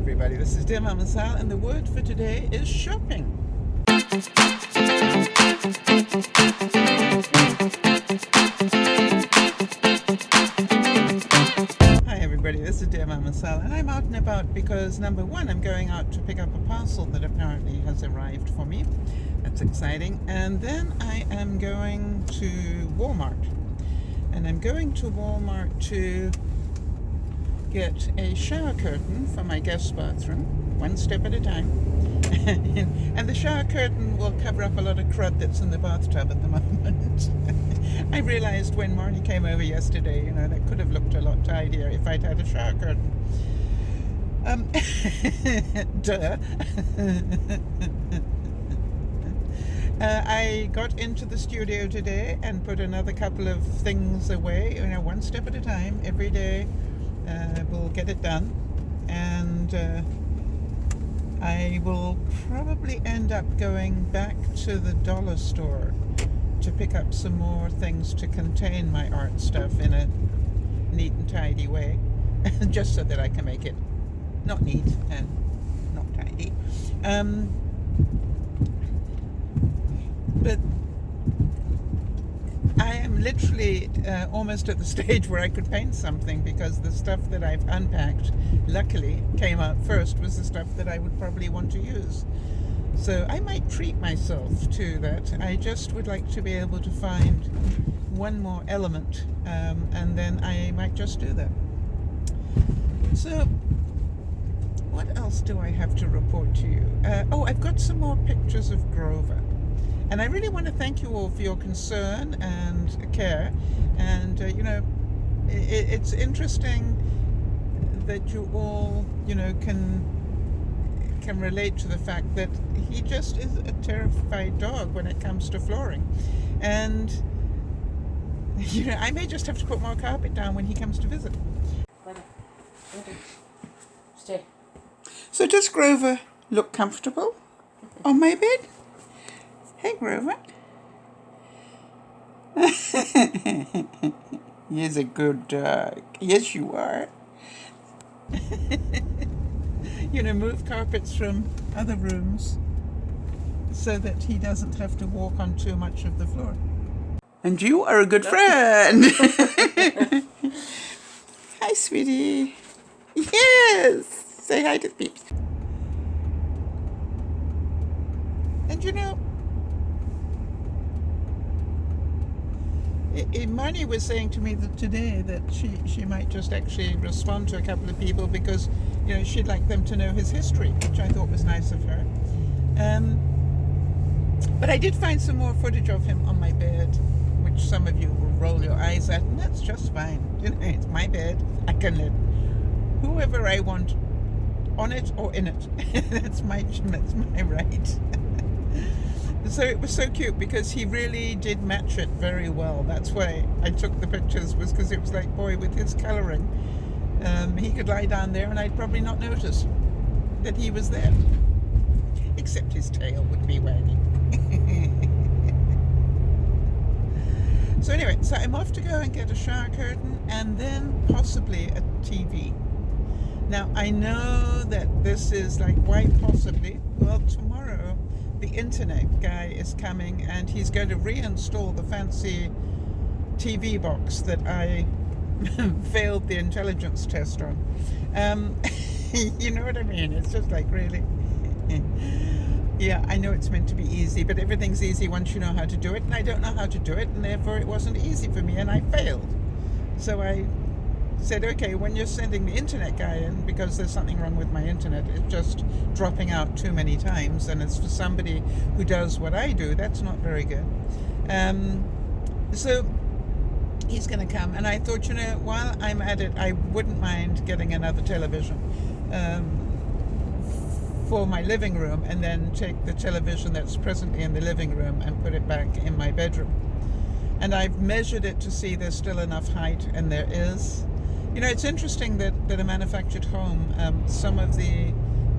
everybody, this is DearMamaSal, and the word for today is shopping. Hi everybody, this is DearMamaSal, and I'm out and about because number one, I'm going out to pick up a parcel that apparently has arrived for me. That's exciting. And then I am going to Walmart. And I'm going to Walmart to get a shower curtain for my guest bathroom, one step at a time. And the shower curtain will cover up a lot of crud that's in the bathtub at the moment. I realized when Marnie came over yesterday, that could have looked a lot tidier if I'd had a shower curtain. Duh. I got into the studio today and put another couple of things away, one step at a time, every day. We'll get it done, and I will probably end up going back to the dollar store to pick up some more things to contain my art stuff in a neat and tidy way, just so that I can make it not neat and not tidy. But I am literally almost at the stage where I could paint something, because the stuff that I've unpacked, luckily, came out first was the stuff that I would probably want to use. So I might treat myself to that. I just would like to be able to find one more element, and then I might just do that. So what else do I have to report to you? I've got some more pictures of Grover. And I really want to thank you all for your concern and care. And, it's interesting that you all, can relate to the fact that he just is a terrified dog when it comes to flooring. And, I may just have to put more carpet down when he comes to visit. Stay. So does Grover look comfortable on my bed? Hey, Grover. He's a good dog. Yes, you are. Move carpets from other rooms so that he doesn't have to walk on too much of the floor. And you are a good friend. Hi, sweetie. Yes. Say hi to the peeps. And Marnie was saying to me today that she might just actually respond to a couple of people because, she'd like them to know his history, which I thought was nice of her. But I did find some more footage of him on my bed, which some of you will roll your eyes at, and that's just fine. It's my bed. I can let whoever I want on it or in it. That's my right. So it was so cute because he really did match it very well. That's why I took the pictures, was because it was like, boy, with his colouring, he could lie down there and I'd probably not notice that he was there. Except his tail would be wagging. So anyway, so I'm off to go and get a shower curtain and then possibly a TV. Now, I know that this is like, why possibly? Well, tomorrow the internet guy is coming and he's going to reinstall the fancy TV box that I failed the intelligence test on. You know what I mean? It's just like, really? Yeah, I know it's meant to be easy, but everything's easy once you know how to do it, and I don't know how to do it, and therefore it wasn't easy for me, and I failed. So I said, okay, when you're sending the internet guy in, because there's something wrong with my internet, it's just dropping out too many times, and it's for somebody who does what I do, that's not very good. So he's going to come, and I thought, while I'm at it, I wouldn't mind getting another television for my living room, and then take the television that's presently in the living room and put it back in my bedroom. And I've measured it to see there's still enough height, and there is. It's interesting that a manufactured home, some of the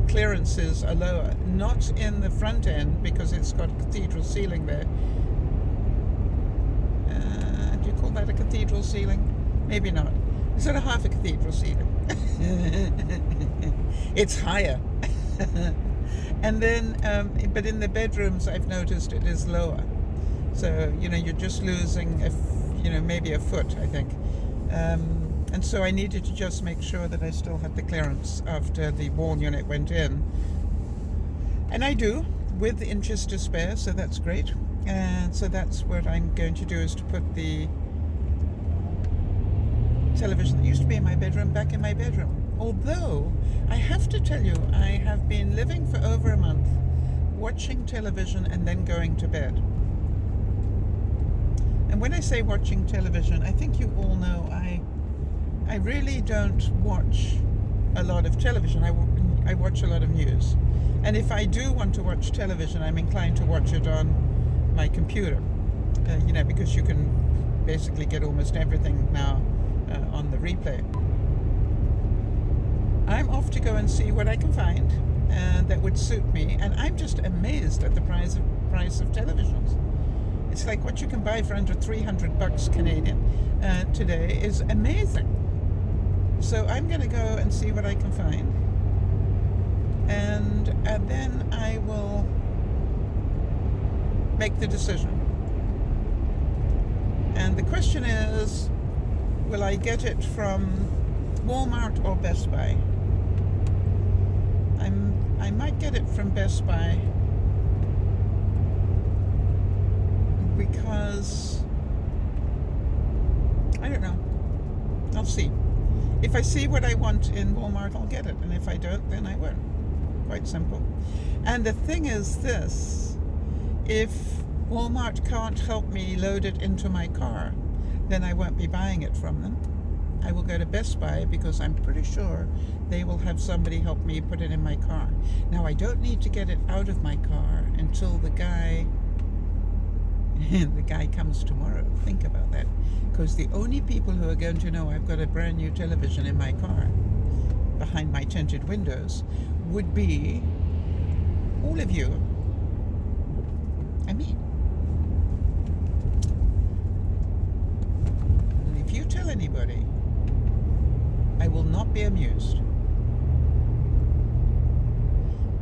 clearances are lower. Not in the front end, because it's got a cathedral ceiling there. Do you call that a cathedral ceiling? Maybe not. It's sort of half a cathedral ceiling. It's higher. And then, but in the bedrooms, I've noticed it is lower. So, you're just losing, maybe a foot, I think. And so I needed to just make sure that I still had the clearance after the wall unit went in. And I do, with inches to spare, so that's great. And so that's what I'm going to do, is to put the television that used to be in my bedroom back in my bedroom. Although, I have to tell you, I have been living for over a month watching television and then going to bed. And when I say watching television, I think you all know I really don't watch a lot of television. I watch a lot of news. And if I do want to watch television, I'm inclined to watch it on my computer, because you can basically get almost everything now on the replay. I'm off to go and see what I can find that would suit me, and I'm just amazed at the price of televisions. It's like what you can buy for under $300 Canadian today is amazing. So I'm going to go and see what I can find, and then I will make the decision. And the question is, will I get it from Walmart or Best Buy? I might get it from Best Buy because I don't know. I'll see. If I see what I want in Walmart, I'll get it, and if I don't, then I won't. Quite simple. And the thing is this: if Walmart can't help me load it into my car, then I won't be buying it from them. I will go to Best Buy because I'm pretty sure they will have somebody help me put it in my car. Now, I don't need to get it out of my car until the guy comes tomorrow. Think about that. Because the only people who are going to know I've got a brand new television in my car behind my tinted windows would be all of you and me. And if you tell anybody, I will not be amused.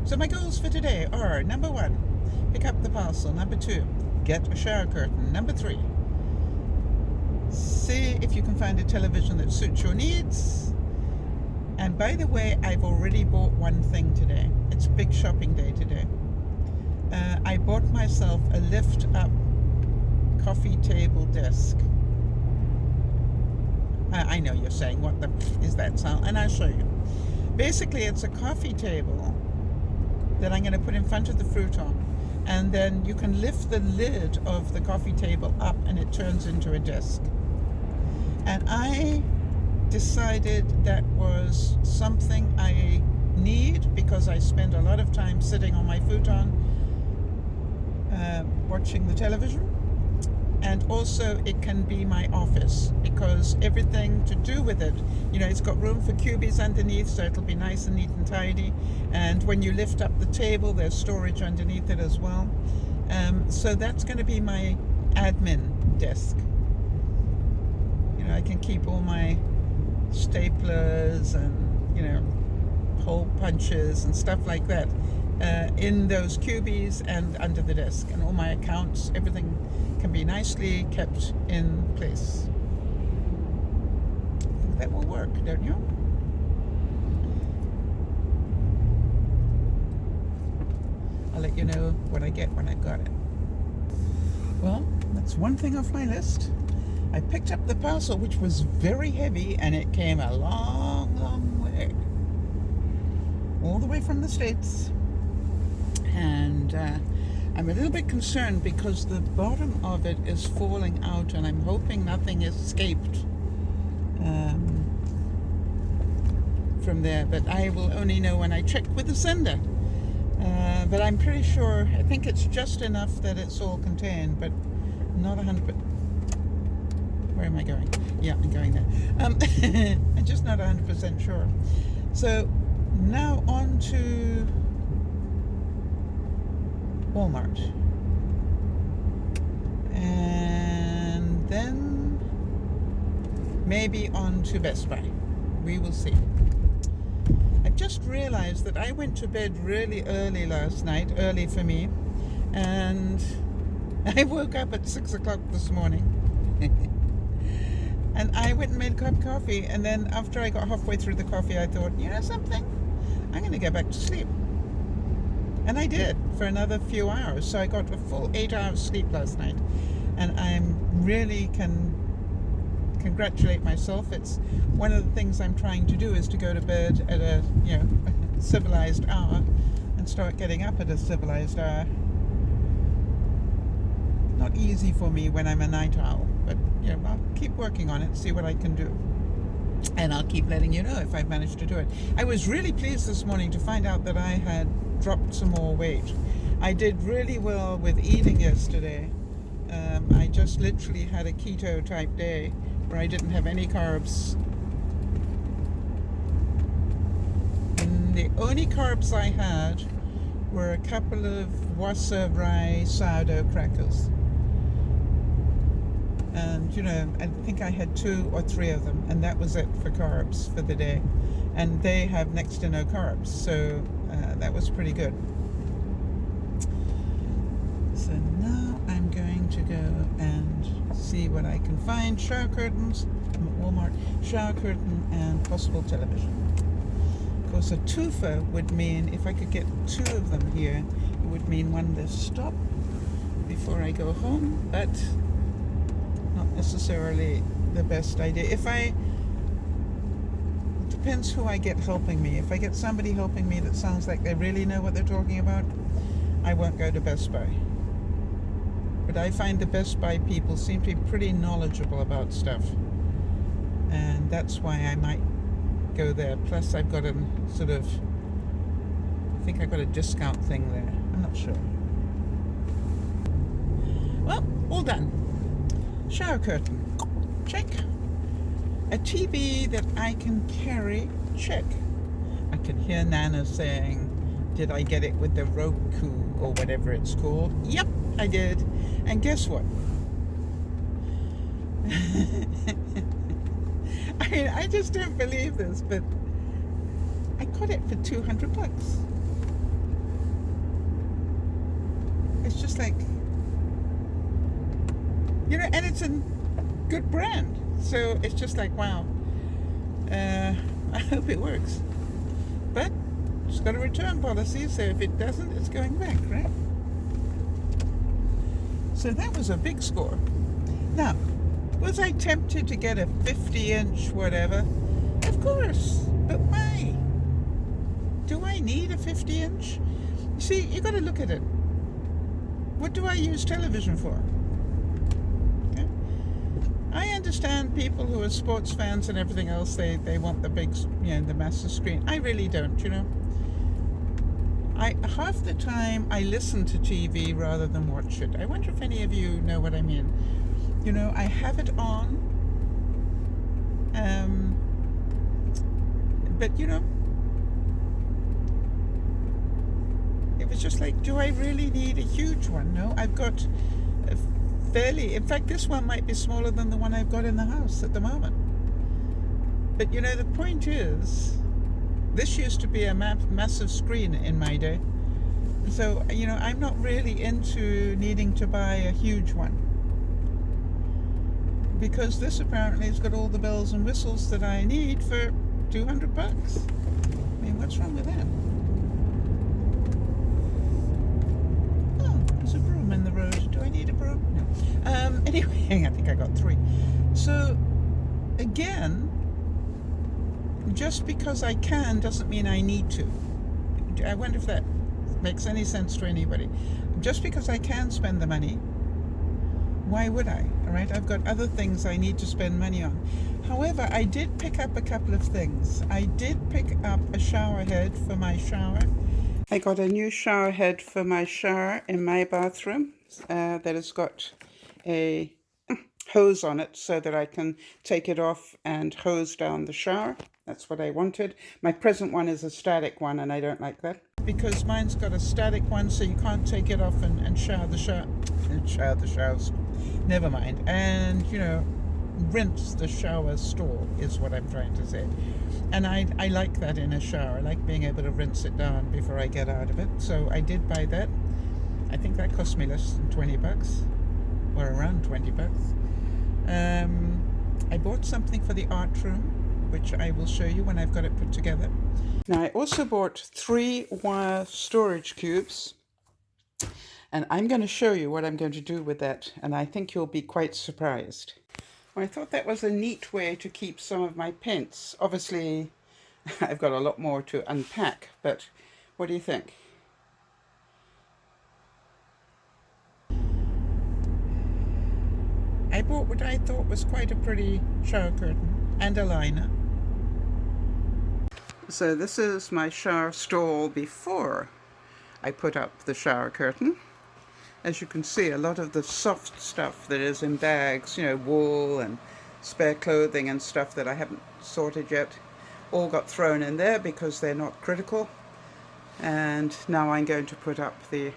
So my goals for today are: number 1, pick up the parcel. Number 2, get a shower curtain. Number 3, see if you can find a television that suits your needs. And by the way, I've already bought one thing today. It's big shopping day today. I bought myself a lift-up coffee table desk. I know you're saying, what the is that, Sal? And I'll show you. Basically, it's a coffee table that I'm going to put in front of the futon, and then you can lift the lid of the coffee table up and it turns into a desk. And I decided that was something I need because I spend a lot of time sitting on my futon watching the television. And also it can be my office because everything to do with it, it's got room for cubies underneath, so it'll be nice and neat and tidy. And when you lift up the table, there's storage underneath it as well. So that's going to be my admin desk. I can keep all my staplers and hole punches and stuff like that in those cubies and under the desk. And all my accounts, everything can be nicely kept in place. I think that will work, don't you? I'll let you know what I get when I've got it. Well, that's one thing off my list. I picked up the parcel, which was very heavy, and it came a long, long way. All the way from the States. And I'm a little bit concerned because the bottom of it is falling out, and I'm hoping nothing escaped from there. But I will only know when I check with the sender. But I'm pretty sure, I think it's just enough that it's all contained, but not 100%. Where am I going? Yeah, I'm going there. I'm just not 100% sure. So now on to Walmart. And then maybe on to Best Buy. We will see. I've just just realized that I went to bed really early last night, early for me, and I woke up at 6 o'clock this morning. And I went and made a cup of coffee, and then after I got halfway through the coffee, I thought, you know something? I'm going to go back to sleep. And I did for another few hours. So I got a full 8 hours sleep last night. And I really can congratulate myself. It's one of the things I'm trying to do is to go to bed at a, civilized hour and start getting up at a civilized hour. Not easy for me when I'm a night owl, but I'll keep working on it, see what I can do. And I'll keep letting you know if I've managed to do it. I was really pleased this morning to find out that I had dropped some more weight. I did really well with eating yesterday. I just literally had a keto type day where I didn't have any carbs. And the only carbs I had were a couple of Wassa rye sourdough crackers. And I think I had 2 or 3 of them, and that was it for carbs for the day. And they have next to no carbs, so that was pretty good. So now I'm going to go and see what I can find. Shower curtains, I'm at Walmart. Shower curtain and possible television. Of course, a twofer would mean, if I could get 2 of them here, it would mean one less stop before I go home, but not necessarily the best idea. It depends who I get helping me. If I get somebody helping me that sounds like they really know what they're talking about, I won't go to Best Buy. But I find the Best Buy people seem to be pretty knowledgeable about stuff. And that's why I might go there. Plus I've got a I think I've got a discount thing there. I'm not sure. Well, all done. Shower curtain, check. A TV that I can carry, check. I can hear Nana saying, did I get it with the Roku or whatever it's called? Yep, I did. And guess what? I just don't believe this, but I got it for $200. It's just like, and it's a good brand. So it's just like, wow. I hope it works. But it's got a return policy, so if it doesn't, it's going back, right? So that was a big score. Now, was I tempted to get a 50-inch whatever? Of course. But why? Do I need a 50-inch? See, you got to look at it. What do I use television for? I understand people who are sports fans and everything else, they want the big, the massive screen. I really don't, half the time I listen to TV rather than watch it. I wonder if any of you know what I mean. I have it on, but it was just like, do I really need a huge one? No, I've got in fact, this one might be smaller than the one I've got in the house at the moment. But the point is, this used to be a massive screen in my day. So, I'm not really into needing to buy a huge one. Because this apparently has got all the bells and whistles that I need for $200. I mean, what's wrong with that? Oh, there's a broom in the road. Do I need a broom? No. Anyway, I think I got 3. So, again, just because I can doesn't mean I need to. I wonder if that makes any sense to anybody. Just because I can spend the money, why would I? All right, I've got other things I need to spend money on. However, I did pick up a couple of things. I did pick up a shower head for my shower. I got a new shower head for my shower in my bathroom that has got a hose on it so that I can take it off and hose down the shower. That's what I wanted. My present one is a static one, and I don't like that. Because mine's got a static one, so you can't take it off and shower the shower. Shower the showers. Never mind. And, rinse the shower stall, is what I'm trying to say. And I like that in a shower. I like being able to rinse it down before I get out of it. So I did buy that. I think that cost me less than 20 bucks, or around 20 bucks. I bought something for the art room, which I will show you when I've got it put together. Now I also bought 3 wire storage cubes, and I'm going to show you what I'm going to do with that, and I think you'll be quite surprised. Well, I thought that was a neat way to keep some of my paints. Obviously, I've got a lot more to unpack, but what do you think? I bought what I thought was quite a pretty shower curtain and a liner. So this is my shower stall before I put up the shower curtain. As you can see, a lot of the soft stuff that is in bags, you know, wool and spare clothing and stuff that I haven't sorted yet, all got thrown in there because they're not critical. And now I'm going to put up the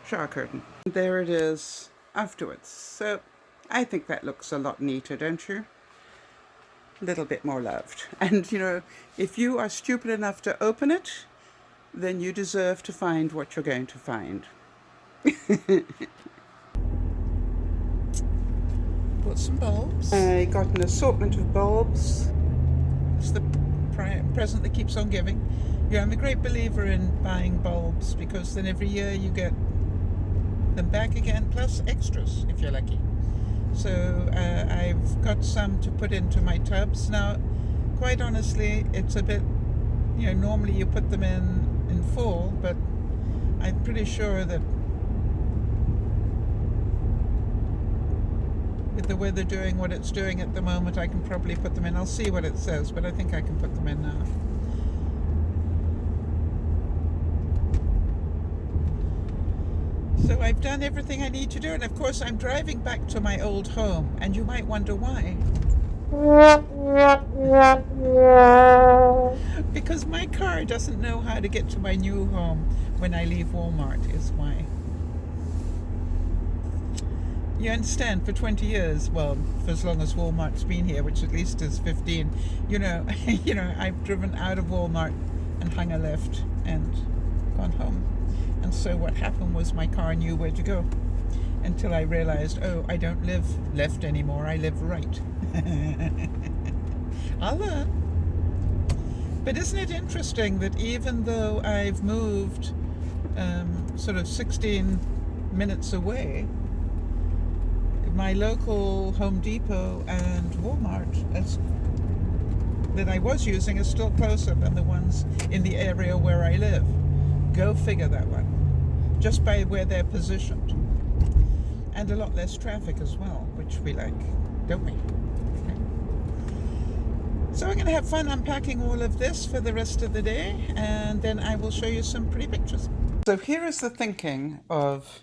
shower curtain. There it is afterwards. So I think that looks a lot neater, don't you? A little bit more loved. And, you know, if you are stupid enough to open it, then you deserve to find what you're going to find. Bought some bulbs. I got an assortment of bulbs. It's the present that keeps on giving. Yeah, I'm a great believer in buying bulbs because then every year you get them back again, plus extras if you're lucky. So I've got some to put into my tubs. Now, quite honestly, it's a bit, you know, normally you put them in fall, but I'm pretty sure that with the weather doing what it's doing at the moment, I can probably put them in. I'll see what it says, but I think I can put them in now. So I've done everything I need to do, and of course I'm driving back to my old home, and you might wonder why. Because my car doesn't know how to get to my new home when I leave Walmart, is why. You understand, for 20 years, well, for as long as Walmart's been here, which at least is 15, you know, I've driven out of Walmart and hung a left and gone home. And so what happened was my car knew where to go until I realized, oh, I don't live left anymore, I live right. I'll learn. But isn't it interesting that even though I've moved sort of 16 minutes away, my local Home Depot and Walmart that I was using is still closer than the ones in the area where I live. Go figure that one. Just by where they're positioned. And a lot less traffic as well, which we like, don't we? Okay. So we're going to have fun unpacking all of this for the rest of the day, and then I will show you some pretty pictures. So here is the thinking of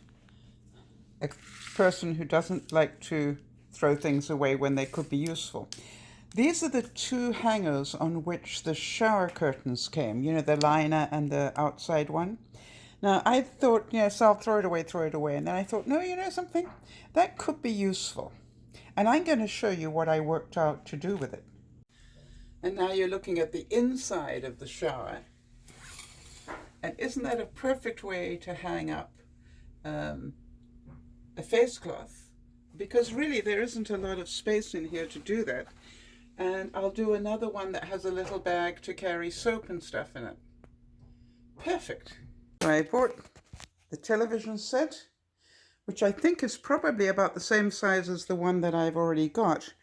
a person who doesn't like to throw things away when they could be useful. These are the 2 hangers on which the shower curtains came, you know, the liner and the outside one. Now, I thought, yes, I'll throw it away. And then I thought, no, you know something? That could be useful. And I'm going to show you what I worked out to do with it. And now you're looking at the inside of the shower. And isn't that a perfect way to hang up a face cloth? Because really there isn't a lot of space in here to do that. And I'll do another one that has a little bag to carry soap and stuff in it. Perfect. So I bought the television set, which I think is probably about the same size as the one that I've already got.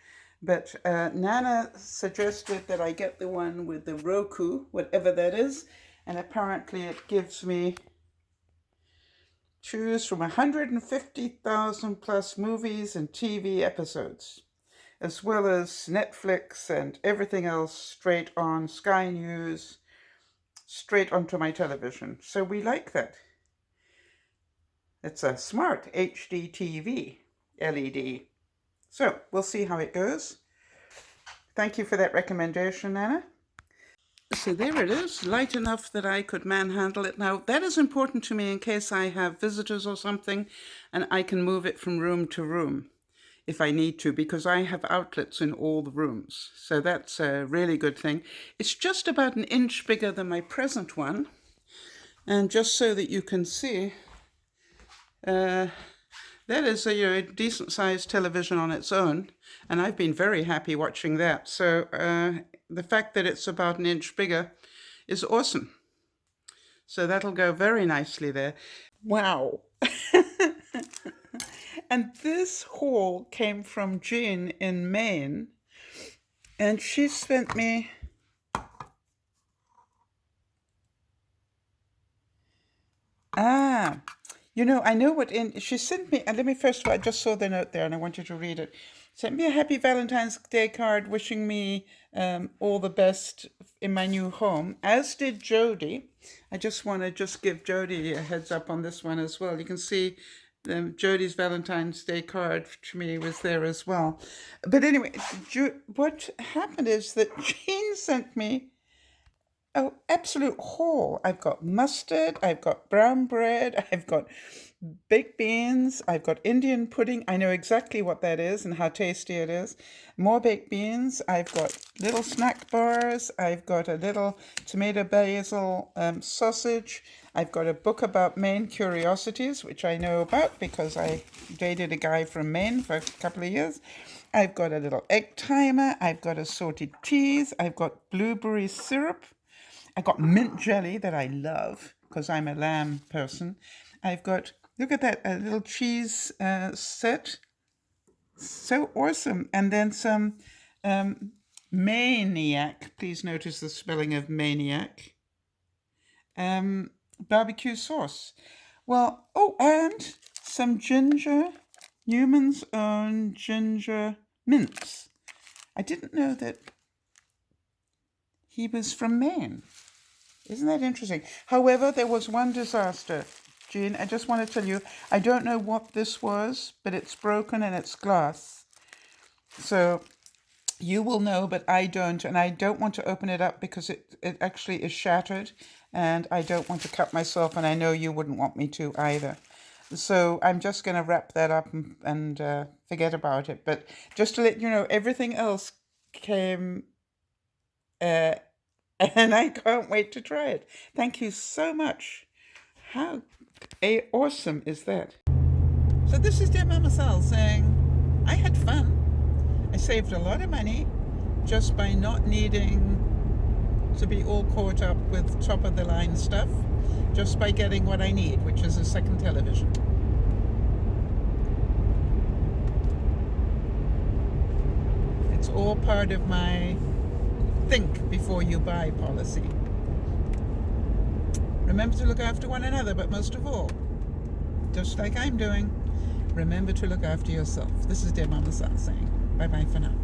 But Nana suggested that I get the one with the Roku, whatever that is. And apparently it gives me choose from 150,000 plus movies and TV episodes, as well as Netflix and everything else straight on Sky News, straight onto my television. So we like that. It's a smart HD TV LED. So we'll see how it goes. Thank you for that recommendation, Anna. So there it is, light enough that I could manhandle it. Now, that is important to me in case I have visitors or something, and I can move it from room to room. if I need to, because I have outlets in all the rooms. So that's a really good thing. It's just about an inch bigger than my present one. And just so that you can see, that is a decent sized television on its own. And I've been very happy watching that. So the fact that it's about an inch bigger is awesome. So that'll go very nicely there. Wow. And this haul came from Jean in Maine, and she sent me I know what she sent me, and let me first of all, I just saw the note there and I want you to read it. Sent me a happy Valentine's Day card wishing me all the best in my new home, as did Jody. I just want to give Jody a heads up on this one as well. You can see Jody's Valentine's Day card to me was there as well. But anyway, what happened is that Jean sent me absolute haul. I've got mustard, I've got brown bread, I've got baked beans, I've got Indian pudding. I know exactly what that is and how tasty it is. More baked beans, I've got little snack bars, I've got a little tomato basil sausage, I've got a book about Maine curiosities, which I know about because I dated a guy from Maine for a couple of years. I've got a little egg timer, I've got assorted teas, I've got blueberry syrup, I've got mint jelly that I love because I'm a lamb person. I've got, look at that, a little cheese set. So awesome. And then some maniac. Please notice the spelling of maniac. Barbecue sauce. Well, and some ginger, Newman's Own ginger mints. I didn't know that he was from Maine. Isn't that interesting? However, there was one disaster. Jean, I just want to tell you, I don't know what this was, but it's broken and it's glass. So you will know, but I don't. And I don't want to open it up because it actually is shattered. And I don't want to cut myself. And I know you wouldn't want me to either. So I'm just going to wrap that up and forget about it. But just to let you know, everything else came... and I can't wait to try it. Thank you so much. How awesome is that? So this is DearMamaSal saying, I had fun. I saved a lot of money just by not needing to be all caught up with top-of-the-line stuff, just by getting what I need, which is a second television. It's all part of my think before you buy policy. Remember to look after one another, but most of all, just like I'm doing, remember to look after yourself. This is DearMamaSal saying bye-bye for now.